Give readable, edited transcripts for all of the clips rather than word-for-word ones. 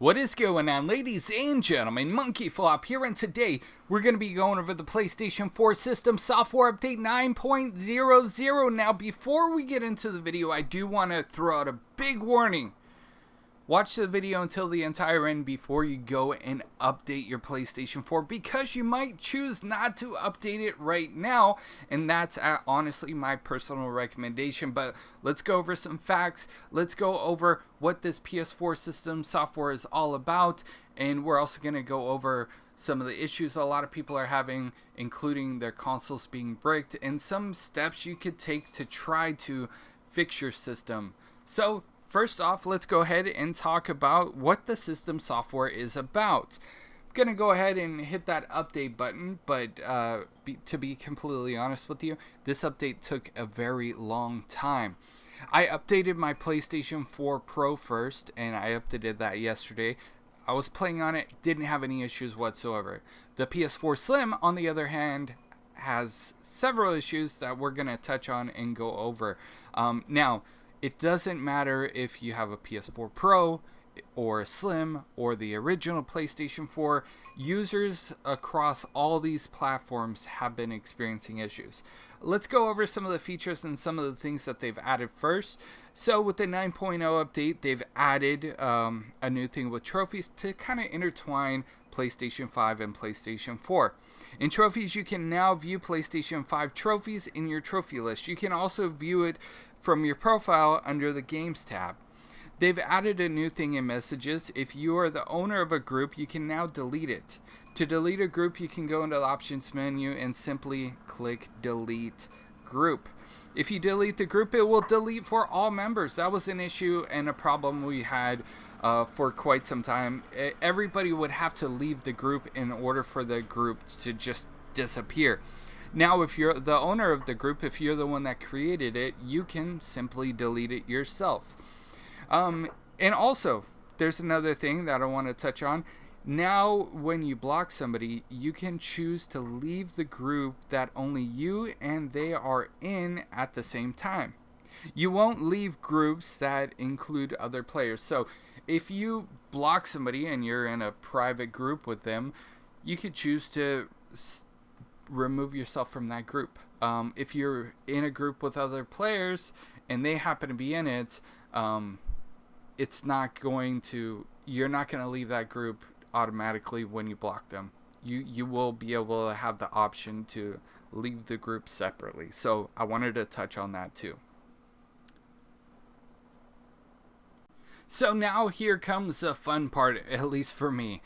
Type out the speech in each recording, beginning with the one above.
What is going on, ladies and gentlemen? MonkeyFlop here, and today we're going to be going over the PlayStation 4 system software update 9.00. Now, before we get into the video, I do want to throw out a big warning. Watch the video until the entire end before you go and update your PlayStation 4, because you might choose not to update it right now, and that's honestly my personal recommendation. But let's go over some facts. Let's go over what this PS4 system software is all about, and we're also going to go over some of the issues a lot of people are having, including their consoles being bricked, and some steps you could take to try to fix your system. So first off, let's go ahead and talk about what the system software is about. I'm going to go ahead and hit that update button, but to be completely honest with you, this update took a very long time. I updated my PlayStation 4 Pro first, and I updated that yesterday. I was playing on it, didn't have any issues whatsoever. The PS4 Slim, on the other hand, has several issues that we're going to touch on and go over. Now, it doesn't matter if you have a PS4 Pro or a Slim or the original PlayStation 4. Users across all these platforms have been experiencing issues. Let's go over some of the features and some of the things that they've added first. So with the 9.0 update, they've added a new thing with trophies to kind of intertwine PlayStation 5 and PlayStation 4. In trophies, you can now view PlayStation 5 trophies in your trophy list. You can also view it from your profile under the Games tab. They've added a new thing in messages. If you are the owner of a group, you can now delete it. To delete a group, you can go into the options menu and simply click delete group. If you delete the group, it will delete for all members. That was an issue and a problem we had for quite some time. Everybody would have to leave the group in order for the group to just disappear. Now, if you're the owner of the group, if you're the one that created it, you can simply delete it yourself. And also, there's another thing that I want to touch on. Now, when you block somebody, you can choose to leave the group that only you and they are in at the same time. You won't leave groups that include other players. So, if you block somebody and you're in a private group with them, you could choose to remove yourself from that group. If you're in a group with other players and they happen to be in it, it's not going to, you're not going to leave that group automatically when you block them. You will be able to have the option to leave the group separately. So I wanted to touch on that too. So now here comes the fun part, at least for me.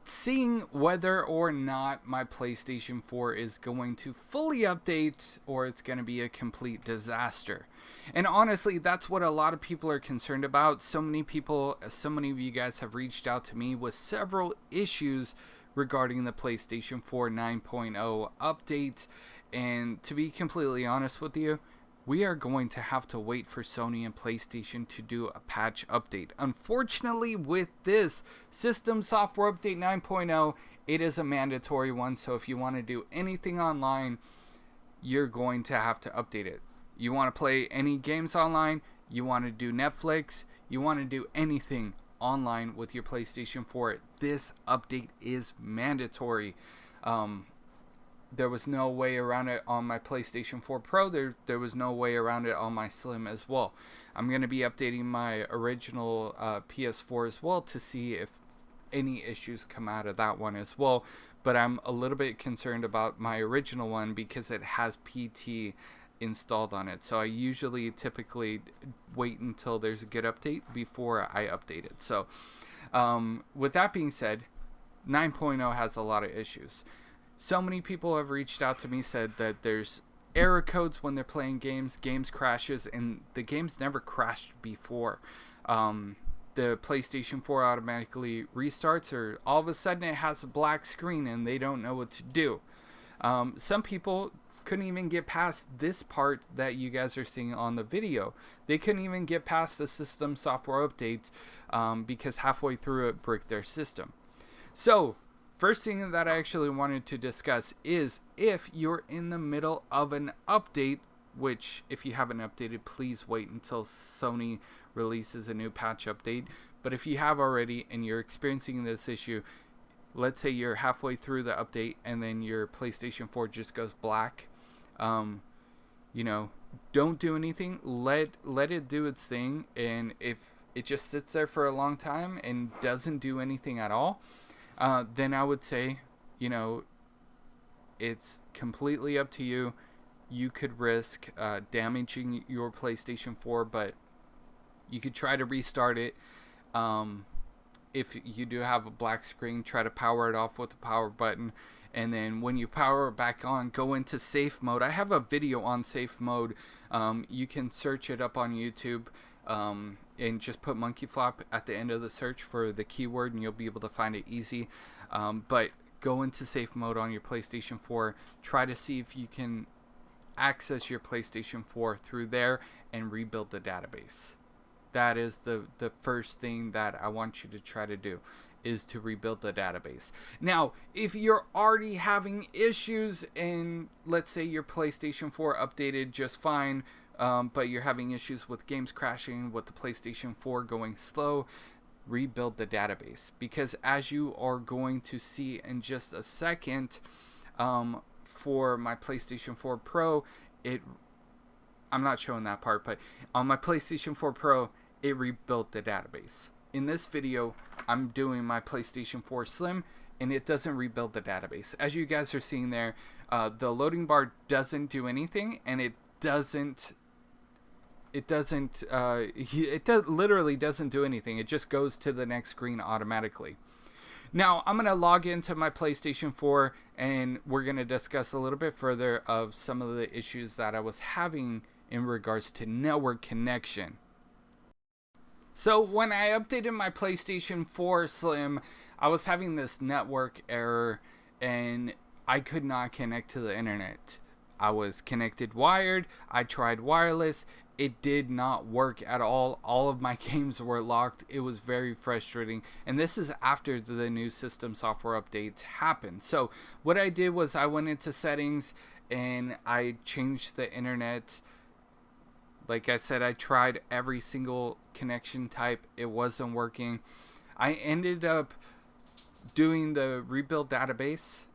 Seeing whether or not my PlayStation 4 is going to fully update or it's going to be a complete disaster. And honestly, that's what a lot of people are concerned about. So many of you guys have reached out to me with several issues regarding the PlayStation 4 9.0 update. And to be completely honest with you, we are going to have to wait for Sony and PlayStation to do a patch update. Unfortunately, with this system software update 9.0, it is a mandatory one. So if you want to do anything online, you're going to have to update it. You want to play any games online, you want to do Netflix, you want to do anything online with your PlayStation 4, this update is mandatory. There was no way around it on my PlayStation 4 Pro. There was no way around it on my Slim as well. I'm going to be updating my original PS4 as well to see if any issues come out of that one as well. But I'm a little bit concerned about my original one because it has PT installed on it. So I typically wait until there's a good update before I update it. So with that being said, 9.0 has a lot of issues. So many people have reached out to me, said that there's error codes when they're playing games crashes, and the games never crashed before. The PlayStation 4 automatically restarts, or all of a sudden it has a black screen and they don't know what to do. Some people couldn't even get past this part that you guys are seeing on the video. They couldn't even get past the system software update because halfway through it bricked their system. So first thing that I actually wanted to discuss is if you're in the middle of an update, which if you haven't updated, please wait until Sony releases a new patch update. But if you have already and you're experiencing this issue, let's say you're halfway through the update and then your PlayStation 4 just goes black, you know, don't do anything. Let it do its thing, and if it just sits there for a long time and doesn't do anything at all, then I would say, you know, it's completely up to you. You could risk damaging your PlayStation 4, but you could try to restart it. If you do have a black screen, try to power it off with the power button, and then when you power it back on, go into safe mode. I have a video on safe mode. You can search it up on YouTube, and just put MonkeyFlop at the end of the search for the keyword, and you'll be able to find it easy. But go into safe mode on your PlayStation 4. Try to see if you can access your PlayStation 4 through there and rebuild the database. That is the first thing that I want you to try to do, is to rebuild the database. Now, if you're already having issues and let's say your PlayStation 4 updated just fine, but you're having issues with games crashing, with the PlayStation 4 going slow, rebuild the database. Because as you are going to see in just a second, for my PlayStation 4 Pro, I'm not showing that part, but on my PlayStation 4 Pro, it rebuilt the database. In this video, I'm doing my PlayStation 4 Slim, and it doesn't rebuild the database. As you guys are seeing there, the loading bar doesn't do anything, and it literally doesn't do anything. It just goes to the next screen automatically. Now, I'm going to log into my PlayStation 4, and we're going to discuss a little bit further of some of the issues that I was having in regards to network connection. So when I updated my PlayStation 4 Slim, I was having this network error, and I could not connect to the internet. I was connected wired, I tried wireless, it did not work at all. All of my games were locked. It was very frustrating. And this is after the new system software updates happened. So what I did was I went into settings and I changed the internet. Like I said, I tried every single connection type. It wasn't working. I ended up doing the rebuild database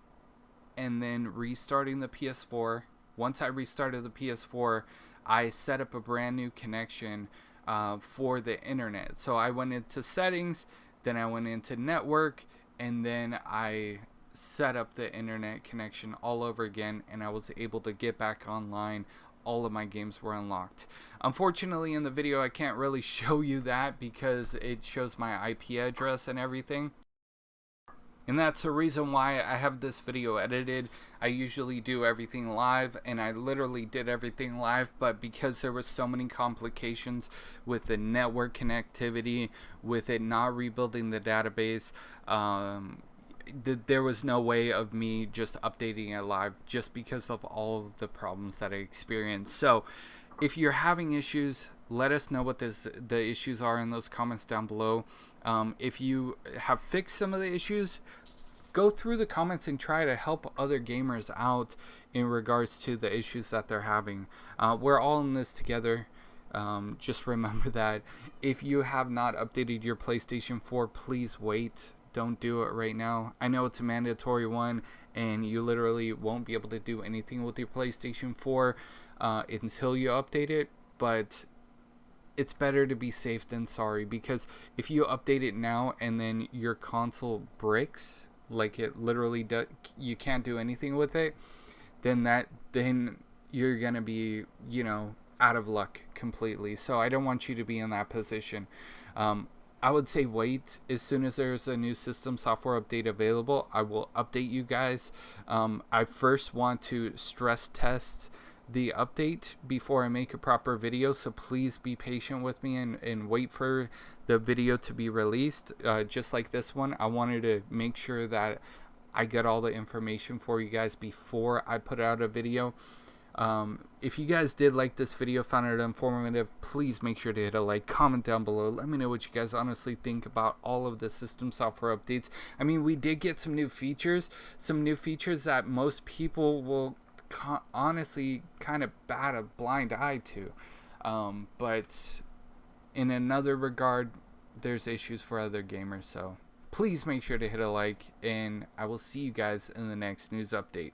and then restarting the PS4. Once I restarted the PS4, I set up a brand new connection for the internet. So I went into settings, then I went into network, and then I set up the internet connection all over again, and I was able to get back online. All of my games were unlocked. Unfortunately, in the video, I can't really show you that because it shows my IP address and everything. And that's the reason why I have this video edited. I usually do everything live, and I literally did everything live, but because there was so many complications with the network connectivity, with it not rebuilding the database, there was no way of me just updating it live just because of all of the problems that I experienced. So if you're having issues, let us know what the issues are in those comments down below. If you have fixed some of the issues, go through the comments and try to help other gamers out in regards to the issues that they're having. We're all in this together. Just remember that if you have not updated your PlayStation 4, please wait. Don't do it right now. I know it's a mandatory one, and you literally won't be able to do anything with your PlayStation 4 until you update it, but it's better to be safe than sorry, because if you update it now and then your console breaks, like it literally does, you can't do anything with it, then you're gonna be, you know, out of luck completely. So I don't want you to be in that position. I would say wait. As soon as there's a new system software update available, I will update you guys. I first want to stress test the update before I make a proper video, so please be patient with me and wait for the video to be released. Just like this one, I wanted to make sure that I get all the information for you guys before I put out a video. If you guys did like this video, found it informative, please make sure to hit a like, comment down below. Let me know what you guys honestly think about all of the system software updates. I mean, we did get some new features that most people will honestly kind of bat a blind eye to. But in another regard, there's issues for other gamers. So please make sure to hit a like, and I will see you guys in the next news update.